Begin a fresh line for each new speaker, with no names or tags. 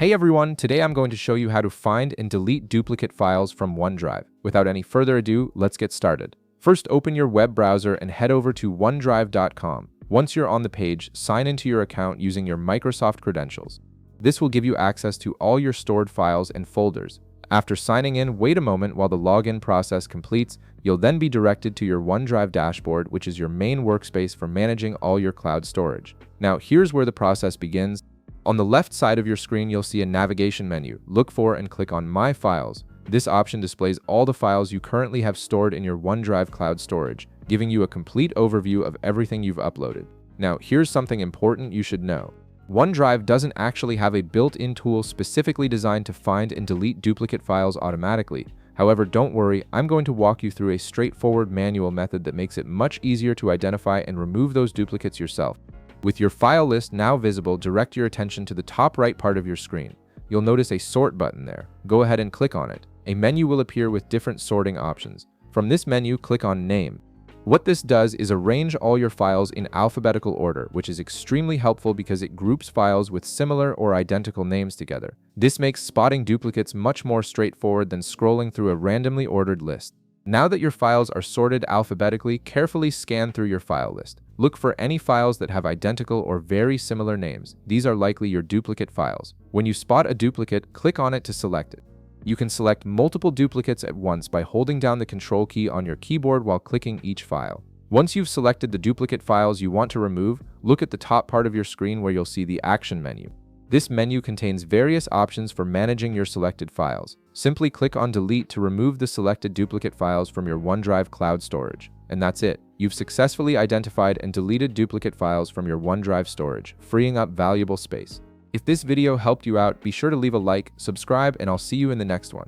Hey everyone, today I'm going to show you how to find and delete duplicate files from OneDrive. Without any further ado, let's get started. First, open your web browser and head over to OneDrive.com. Once you're on the page, sign into your account using your Microsoft credentials. This will give you access to all your stored files and folders. After signing in, wait a moment while the login process completes. You'll then be directed to your OneDrive dashboard, which is your main workspace for managing all your cloud storage. Now, here's where the process begins. On the left side of your screen, you'll see a navigation menu. Look for and click on My Files. This option displays all the files you currently have stored in your OneDrive cloud storage, giving you a complete overview of everything you've uploaded. Now, here's something important you should know. OneDrive doesn't actually have a built-in tool specifically designed to find and delete duplicate files automatically. However, don't worry, I'm going to walk you through a straightforward manual method that makes it much easier to identify and remove those duplicates yourself. With your file list now visible, direct your attention to the top right part of your screen. You'll notice a Sort button there. Go ahead and click on it. A menu will appear with different sorting options. From this menu, click on Name. What this does is arrange all your files in alphabetical order, which is extremely helpful because it groups files with similar or identical names together. This makes spotting duplicates much more straightforward than scrolling through a randomly ordered list. Now that your files are sorted alphabetically, carefully scan through your file list. Look for any files that have identical or very similar names. These are likely your duplicate files. When you spot a duplicate, click on it to select it. You can select multiple duplicates at once by holding down the Control key on your keyboard while clicking each file. Once you've selected the duplicate files you want to remove, look at the top part of your screen where you'll see the Action menu. This menu contains various options for managing your selected files. Simply click on Delete to remove the selected duplicate files from your OneDrive cloud storage. And that's it. You've successfully identified and deleted duplicate files from your OneDrive storage, freeing up valuable space. If this video helped you out, be sure to leave a like, subscribe, and I'll see you in the next one.